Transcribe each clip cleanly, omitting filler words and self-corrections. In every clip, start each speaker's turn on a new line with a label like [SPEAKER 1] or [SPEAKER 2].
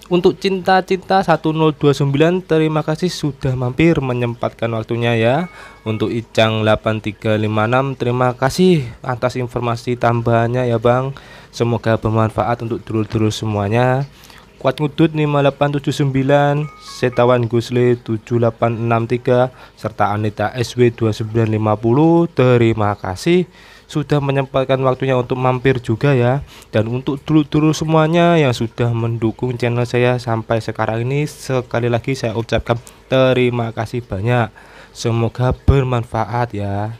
[SPEAKER 1] Untuk cinta-cinta 1029, terima kasih sudah mampir menyempatkan waktunya ya. Untuk Icang 8356, terima kasih atas informasi tambahannya ya Bang. Semoga bermanfaat untuk dulur-dulur semuanya. Kuat Ngudut 5879, Setawan Gusle 7863, serta Anita SW 2950, terima kasih sudah menyempatkan waktunya untuk mampir juga ya. Dan untuk dulur-dulur semuanya yang sudah mendukung channel saya sampai sekarang ini, sekali lagi saya ucapkan terima kasih banyak. Semoga bermanfaat ya.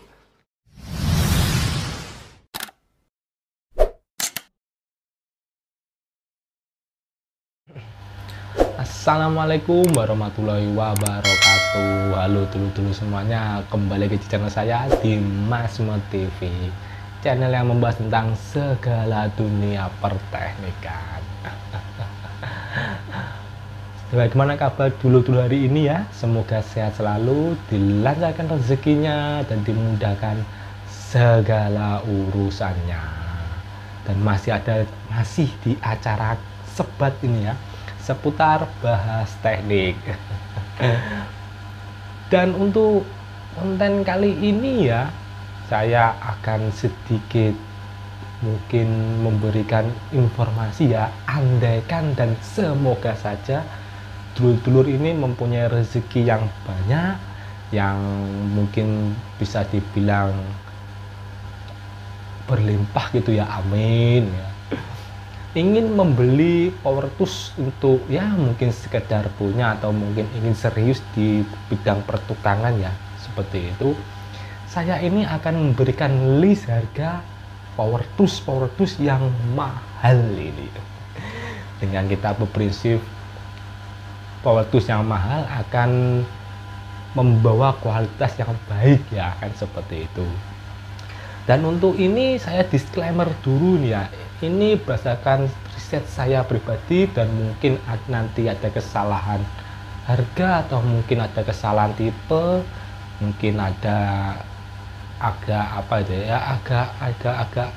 [SPEAKER 1] Assalamualaikum warahmatullahi wabarakatuh. Halo dulur-dulur semuanya, kembali ke channel saya di Masmo TV, channel yang membahas tentang segala dunia perteknikan. Bagaimana kabar dulur-dulur hari ini ya? Semoga sehat selalu, dilancarkan rezekinya, dan dimudahkan segala urusannya. Dan masih di acara sebat ini ya, seputar bahas teknik. Dan untuk konten kali ini ya, saya akan sedikit mungkin memberikan informasi ya, andaikan dan semoga saja dulur-dulur ini mempunyai rezeki yang banyak, yang mungkin bisa dibilang berlimpah gitu ya, amin ya. Ingin membeli power tools untuk ya mungkin sekedar punya, atau mungkin ingin serius di bidang pertukangan ya, seperti itu, saya ini akan memberikan list harga power tools yang mahal ini. Dengan kita berprinsip power tools yang mahal akan membawa kualitas yang baik ya, kan seperti itu. Dan untuk ini saya disclaimer dulu nih ya, ini berdasarkan riset saya pribadi, dan mungkin nanti ada kesalahan harga, atau mungkin ada kesalahan tipe, mungkin ada agak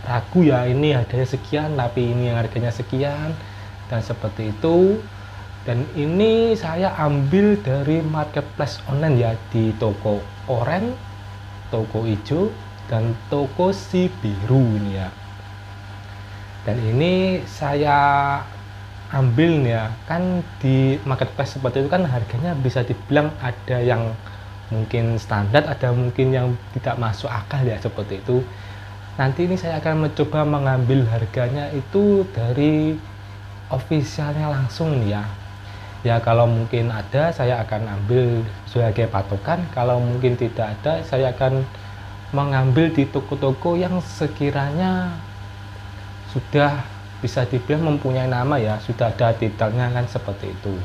[SPEAKER 1] ragu ya, ini harganya sekian tapi ini harganya sekian, dan seperti itu. Dan ini saya ambil dari marketplace online ya, di toko oranye, toko hijau, dan toko si biru ini ya. Dan ini saya ambil nih ya, kan di marketplace seperti itu kan harganya bisa dibilang ada yang mungkin standar, ada mungkin yang tidak masuk akal ya, seperti itu. Nanti ini saya akan mencoba mengambil harganya itu dari officialnya langsung nih ya. Ya kalau mungkin ada saya akan ambil sebagai patokan, kalau mungkin tidak ada saya akan mengambil di toko-toko yang sekiranya sudah bisa dibilang mempunyai nama ya, sudah ada titelnya, kan seperti itu.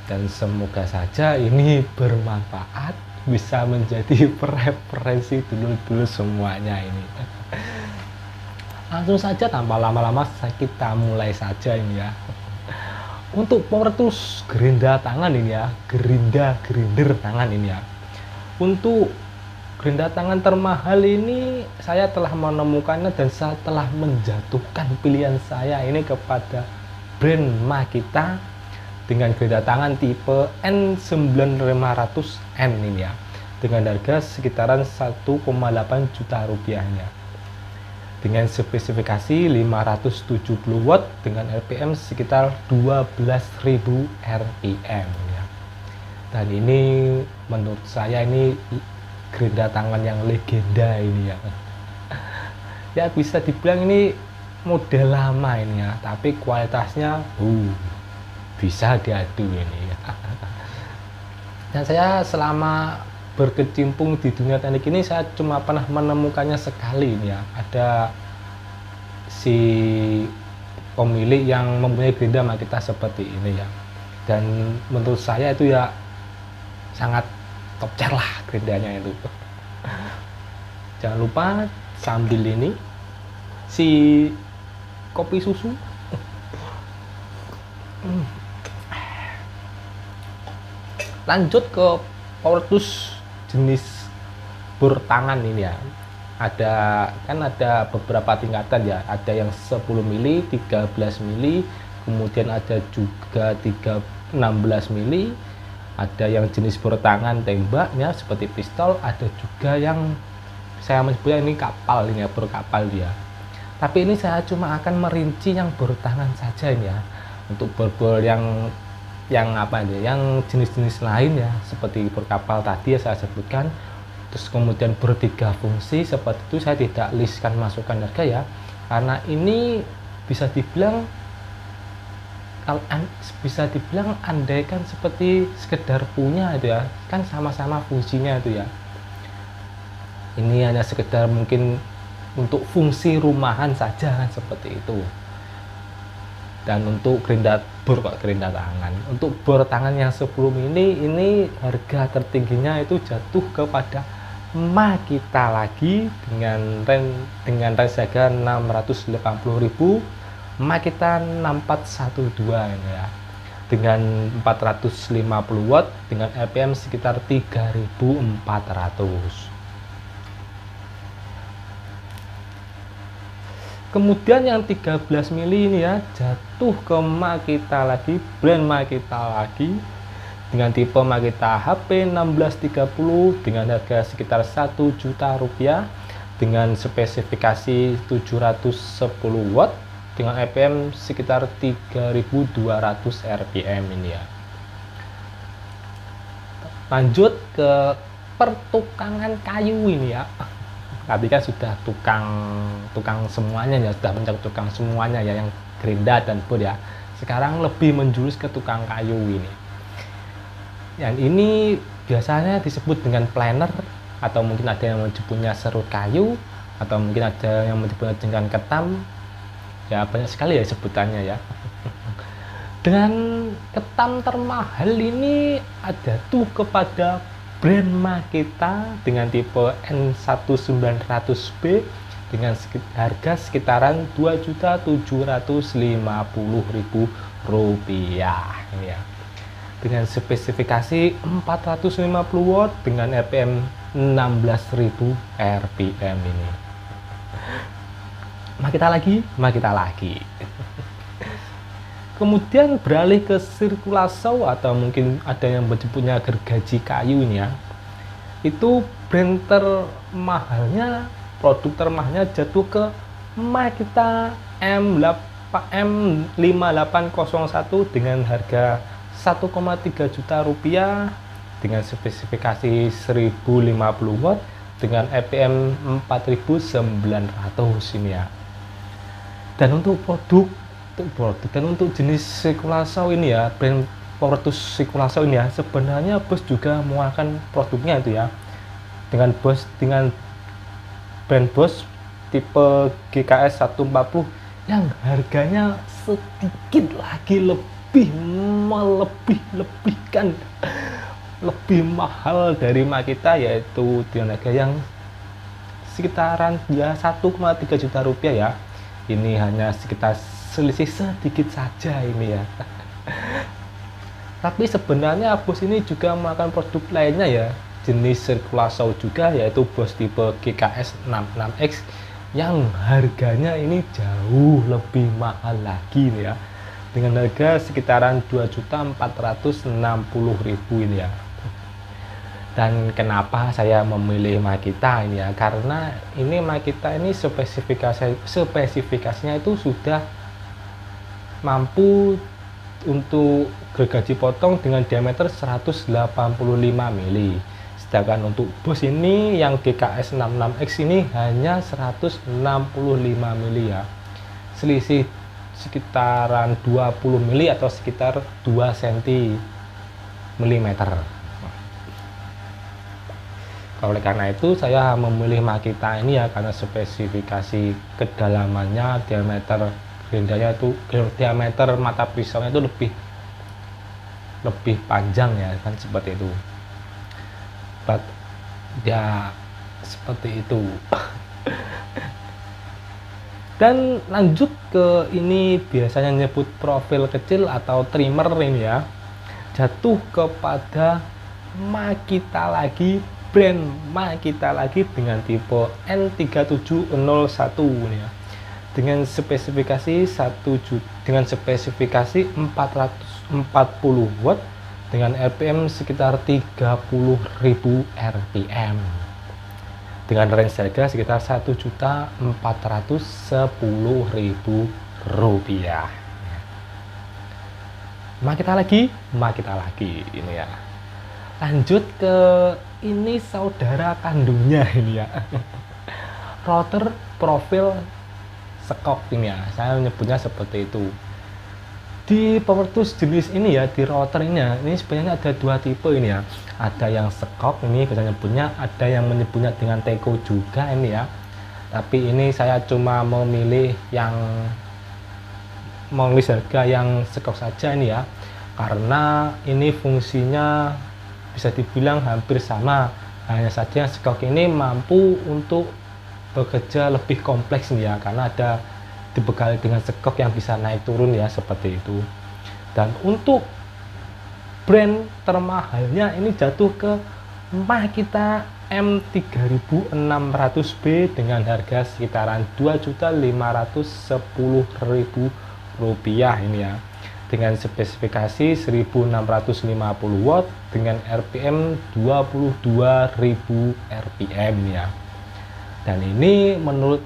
[SPEAKER 1] Dan semoga saja ini bermanfaat, bisa menjadi preferensi dulu semuanya ini. Langsung saja tanpa lama-lama kita mulai saja ini ya. Untuk power tools gerinda tangan ini ya, grinder tangan ini ya. Untuk gerinda tangan termahal ini saya telah menemukannya, dan saya telah menjatuhkan pilihan saya ini kepada brand Makita dengan gerinda tangan tipe N9500N ini ya, dengan harga sekitaran 1,8 juta rupiahnya, dengan spesifikasi 570 watt dengan RPM sekitar 12.000 RPM ya. Dan ini menurut saya ini gerinda tangan yang legenda ini ya. Ya bisa dibilang ini model lama ini ya, tapi kualitasnya bisa diadu ini ya. Dan saya selama berkecimpung di dunia teknik ini, saya cuma pernah menemukannya sekali ini ya. Ada si pemilik yang mempunyai gerinda Makita seperti ini ya, dan menurut saya itu ya sangat top tier lah gerindanya itu. Jangan lupa sambil ini si kopi susu. Lanjut ke power tools jenis bor tangan ini ya. Ada beberapa tingkatan ya, ada yang 10 mili, 13 mili, kemudian ada juga 16 mili, ada yang jenis bertangan tembak ya seperti pistol, ada juga yang saya menyebutnya ini kapal, ini ya, berkapal dia. Tapi ini saya cuma akan merinci yang bertangan saja ini ya. Untuk bor-bor yang apa ya, yang jenis-jenis lain ya seperti berkapal tadi ya saya sebutkan, terus kemudian bertiga fungsi seperti itu saya tidak listkan masukkan harga ya, karena ini bisa dibilang andaikan seperti sekedar punya itu ya, kan sama-sama fungsinya itu ya. Ini hanya sekedar mungkin untuk fungsi rumahan saja kan seperti itu. Dan untuk gerinda tangan, untuk bor tangan yang 10 mili ini harga tertingginya itu jatuh kepada Makita lagi dengan range harga 680.000, Makita 6412 ini ya, dengan 450 watt dengan RPM sekitar 3400. Kemudian yang 13 mili ini ya jatuh ke Makita lagi, brand Makita lagi, dengan tipe Makita HP 1630 dengan harga sekitar 1 juta rupiah, dengan spesifikasi 710 watt dengan RPM sekitar 3200 RPM ini ya. Lanjut ke pertukangan kayu ini ya. Tadi kan sudah tukang semuanya ya, sudah mencakup tukang semuanya ya, yang gerinda dan bor ya. Sekarang lebih menjurus ke tukang kayu ini. Yang ini biasanya disebut dengan planer, atau mungkin ada yang menyebutnya serut kayu, atau mungkin ada yang menyebutnya dengan ketam. Ya banyak sekali ya sebutannya ya. Dengan ketam termahal ini ada tuh kepada brand Makita dengan tipe N1900B dengan harga sekitaran 2.750.000 rupiah ini ya. Dengan spesifikasi 450 watt dengan RPM 16.000 RPM ini. Makita lagi. Kemudian beralih ke sirkulasau, atau mungkin ada yang menyebutnya gergaji kayu ini ya. Itu brand termahalnya, produk termahalnya jatuh ke Makita M5801 dengan harga 1,3 juta rupiah dengan spesifikasi 1050 watt dengan RPM 4900 ini ya. Dan untuk dan untuk jenis sirkulasau ini ya, brand produk sirkulasau ini ya, sebenarnya Bosch juga mengeluarkan produknya itu ya, dengan brand Bosch tipe GKS 140 yang harganya sedikit lagi lebih mahal dari Makita, yaitu dengan harga yang sekitaran ya 1,3 juta rupiah ya. Ini hanya sekitar selisih sedikit saja ini ya. Tapi sebenarnya Bosch ini juga melakukan produk lainnya ya, jenis sirkulasau juga, yaitu Bosch tipe GKS 66X yang harganya ini jauh lebih mahal lagi nih ya, dengan harga sekitaran 2.460.000 ini ya. Dan kenapa saya memilih Makita ini ya, karena ini Makita ini spesifikasinya itu sudah mampu untuk gergaji potong dengan diameter 185 mili. Sedangkan untuk Bosch ini yang GKS 66X ini hanya 165 mili ya. Selisih sekitaran 20 mili atau sekitar 2 cm. Oleh karena itu saya memilih Makita ini ya, karena spesifikasi kedalamannya, diameter gerindanya itu, diameter mata pisaunya itu lebih panjang ya kan, seperti itu. Ya seperti itu. Dan lanjut ke ini, biasanya nyebut profil kecil atau trimmer ini ya, jatuh kepada Makita lagi, brand Makita lagi dengan tipe N3701 ini ya, dengan spesifikasi 440 watt dengan RPM sekitar 30.000 RPM dengan range harga sekitar Rp1.410.000. Makita lagi ini ya. Lanjut ke ini saudara kandungnya ini ya. Router profil sekok ini ya, saya menyebutnya seperti itu. Di power tools jenis ini ya, di router ini sebenarnya ada dua tipe ini ya. Ada yang sekok ini kita nyebutnya, ada yang menyebutnya dengan teko juga ini ya. Tapi ini saya cuma memilih yang mengelis harga yang sekok saja ini ya, karena ini fungsinya bisa dibilang hampir sama, hanya saja yang sekok ini mampu untuk bekerja lebih kompleks nih ya, karena ada dibekali dengan sekok yang bisa naik turun ya, seperti itu. Dan untuk brand termahalnya ini jatuh ke Makita M3600B dengan harga sekitaran Rp2.510.000 ini ya, dengan spesifikasi 1650 watt dengan RPM 22.000 RPM ya. Dan ini menurut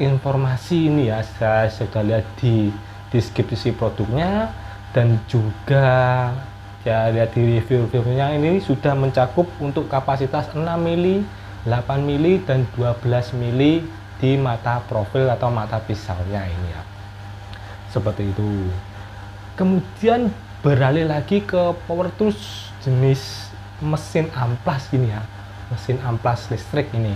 [SPEAKER 1] informasi ini ya, saya sudah lihat di deskripsi produknya dan juga ya lihat di review-reviewnya, ini sudah mencakup untuk kapasitas 6 mili, 8 mili dan 12 mili di mata profil atau mata pisaunya ini ya, seperti itu. Kemudian beralih lagi ke power tools jenis mesin amplas ini ya, mesin amplas listrik ini.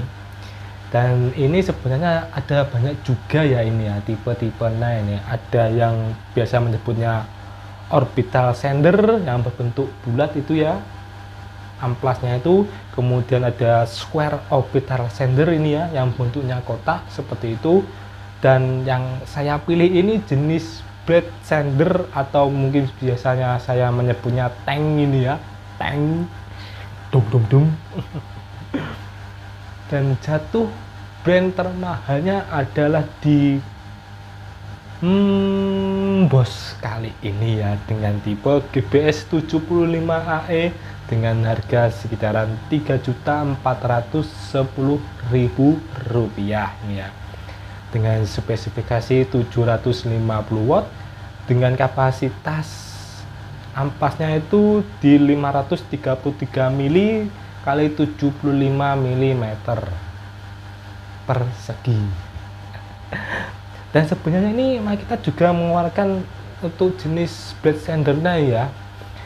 [SPEAKER 1] Dan ini sebenarnya ada banyak juga ya ini ya, tipe-tipenya ini. Ada yang biasa menyebutnya orbital sander yang berbentuk bulat itu ya, amplasnya itu. Kemudian ada square orbital sander ini ya, yang bentuknya kotak seperti itu. Dan yang saya pilih ini jenis blade sander atau mungkin biasanya saya menyebutnya tank ini ya, tank dum dum dum. Dan jatuh brand termahalnya adalah di Bosch kali ini ya, dengan tipe GBS 75AE dengan harga sekitaran Rp3.410.000 ini ya, dengan spesifikasi 750 watt dengan kapasitas amplasnya itu di 533 mili kali 75 mm persegi. Dan sebenarnya ini Makita juga mengeluarkan untuk jenis blade sandernya ya,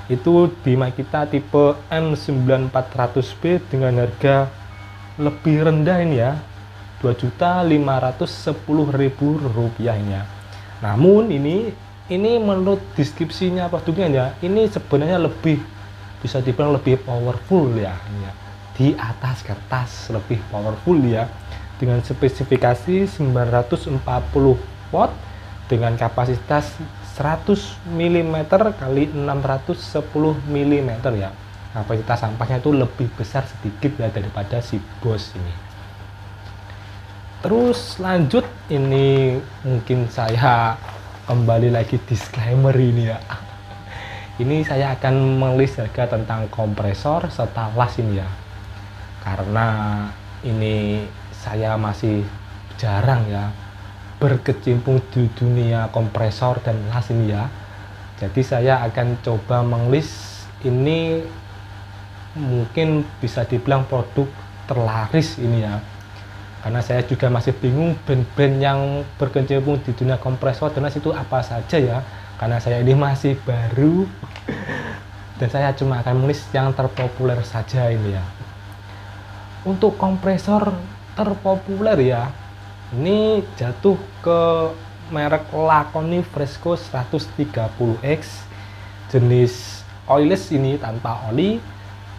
[SPEAKER 1] itu di Makita tipe M9400B dengan harga lebih rendah ini ya, Rp2.510.000 ini ya. Namun ini menurut deskripsinya produknya ya, ini sebenarnya lebih bisa dibilang lebih powerful ya, di atas kertas lebih powerful ya, dengan spesifikasi 940 watt dengan kapasitas 100 mm kali 610 mm ya. Kapasitas sampahnya itu lebih besar sedikit ya daripada si Bosch ini. Terus lanjut, ini mungkin saya kembali lagi disclaimer ini ya. Ini saya akan menulis harga tentang kompresor serta las ini ya, karena ini saya masih jarang ya berkecimpung di dunia kompresor dan las ini ya. Jadi saya akan coba menulis ini, mungkin bisa dibilang produk terlaris ini ya, karena saya juga masih bingung band-band yang berkecimpung di dunia kompresor dan las itu apa saja ya, karena saya ini masih baru dan saya cuma akan menulis yang terpopuler saja ini ya. Untuk kompresor terpopuler ya, ini jatuh ke merek Laconi Fresco 130X jenis oilless ini, tanpa oli,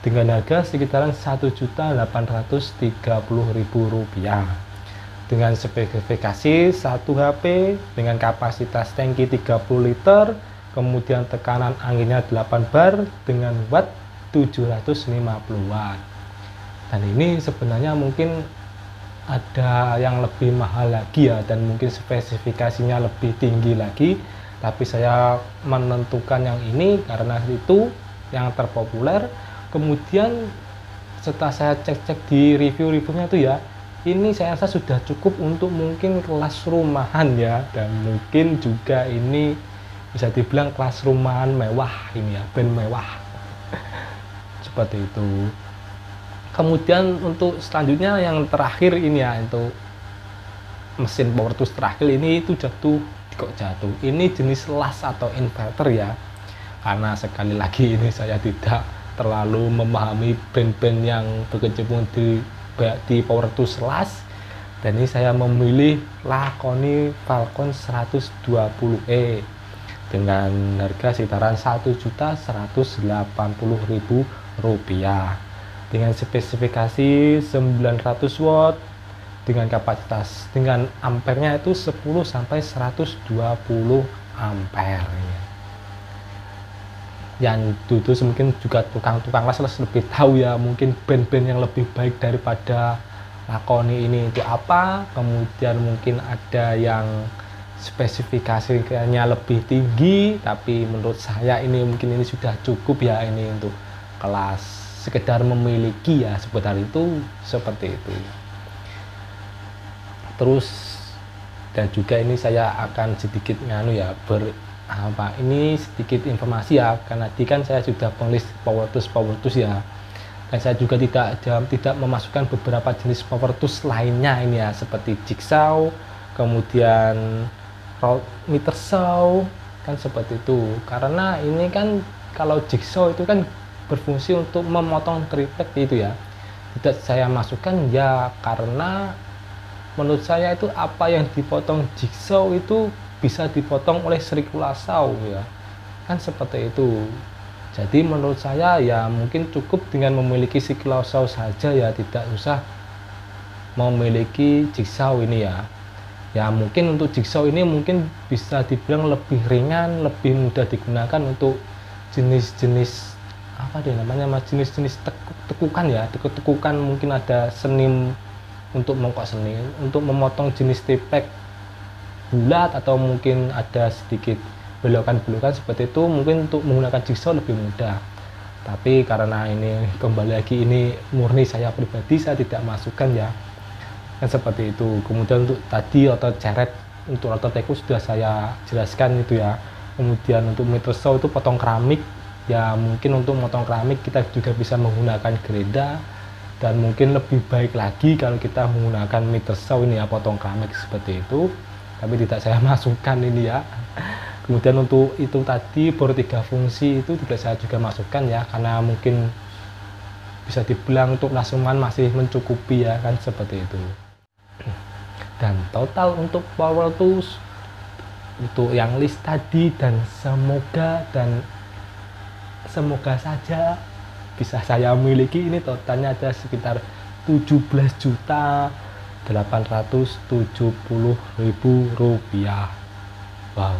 [SPEAKER 1] dengan harga sekitaran Rp1.830.000 dengan spesifikasi 1 HP dengan kapasitas tangki 30 liter, kemudian tekanan anginnya 8 bar dengan watt 750 watt. Dan ini sebenarnya mungkin ada yang lebih mahal lagi ya, dan mungkin spesifikasinya lebih tinggi lagi, tapi saya menentukan yang ini karena itu yang terpopuler. Kemudian setelah saya cek-cek di review-reviewnya tuh ya, ini saya rasa sudah cukup untuk mungkin kelas rumahan ya, dan mungkin juga ini bisa dibilang kelas rumahan mewah ini ya, band mewah seperti itu. Kemudian untuk selanjutnya yang terakhir ini ya, untuk mesin power tools terakhir ini itu jatuh, kok jatuh, ini jenis las atau inverter ya, karena sekali lagi ini saya tidak terlalu memahami band-band yang berkecimpung di power tools las, dan ini saya memilih Laconi Falcon 120E dengan harga sekitaran Rp1.180.000 dengan spesifikasi 900 watt dengan kapasitas, dengan ampernya itu 10 sampai 120 ampere. Yang itu mungkin juga tukang-tukang las lebih tahu ya, mungkin band-band yang lebih baik daripada Laconi ini itu apa. Kemudian mungkin ada yang spesifikasinya lebih tinggi, tapi menurut saya ini mungkin ini sudah cukup ya, ini untuk kelas sekedar memiliki ya, seputar itu, seperti itu. Terus dan juga ini saya akan sedikit ini sedikit informasi ya, karena tadi kan saya sudah pengelis power tools ya, dan saya juga tidak memasukkan beberapa jenis power tools lainnya ini ya, seperti jigsaw, kemudian meter saw, kan seperti itu. Karena ini kan kalau jigsaw itu kan berfungsi untuk memotong triplek itu ya, tidak saya masukkan ya, karena menurut saya itu apa yang dipotong jigsaw itu bisa dipotong oleh circular saw ya, kan seperti itu. Jadi menurut saya ya mungkin cukup dengan memiliki circular saw saja ya, tidak usah memiliki jigsaw ini ya. Ya mungkin untuk jigsaw ini mungkin bisa dibilang lebih ringan, lebih mudah digunakan untuk jenis-jenis apa deh namanya mas, jenis-jenis tekukan ya, tekukan mungkin ada seni untuk mengkok seni untuk memotong jenis triplek bulat, atau mungkin ada sedikit belokan-belokan seperti itu, mungkin untuk menggunakan jigsaw lebih mudah. Tapi karena ini kembali lagi ini murni saya pribadi, saya tidak masukkan ya, kan seperti itu. Kemudian untuk tadi otot ceret, untuk otot teku sudah saya jelaskan itu ya. Kemudian untuk meter saw itu potong keramik ya, mungkin untuk motong keramik kita juga bisa menggunakan gerenda, dan mungkin lebih baik lagi kalau kita menggunakan meter saw ini ya, potong keramik seperti itu, tapi tidak saya masukkan ini ya. Kemudian untuk itu tadi bor 3 fungsi itu tidak saya juga masukkan ya, karena mungkin bisa dibilang untuk langsungan masih mencukupi ya, kan seperti itu. Dan total untuk power tools untuk yang list tadi, dan semoga saja bisa saya miliki, ini totalnya ada sekitar Rp17.870.000. Wow,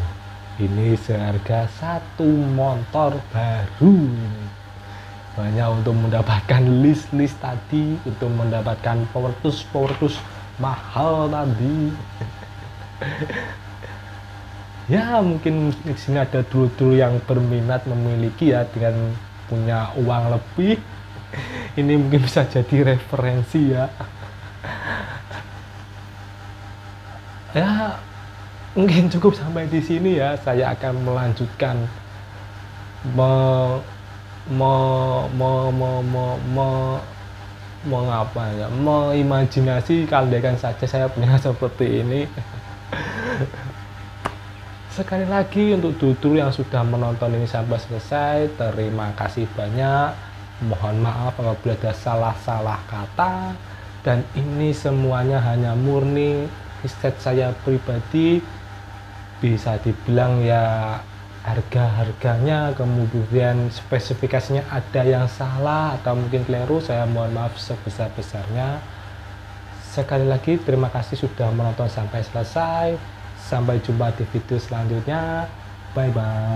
[SPEAKER 1] ini seharga satu motor baru ini. Hanya untuk mendapatkan list tadi, untuk mendapatkan power tools mahal tadi. Ya mungkin di sini ada dulu yang berminat memiliki ya, dengan punya uang lebih, ini mungkin bisa jadi referensi ya. Ya mungkin cukup sampai di sini ya. Saya akan melanjutkan mengimajinasi, kalian saja saya punya seperti ini. Sekali lagi untuk dulu yang sudah menonton ini sampai selesai, terima kasih banyak. Mohon maaf apabila ada salah-salah kata, dan ini semuanya hanya murni riset saya pribadi. Bisa dibilang ya harga-harganya, kemudian spesifikasinya ada yang salah atau mungkin keliru, saya mohon maaf sebesar-besarnya. Sekali lagi terima kasih sudah menonton sampai selesai. Sampai jumpa di video selanjutnya. Bye bye.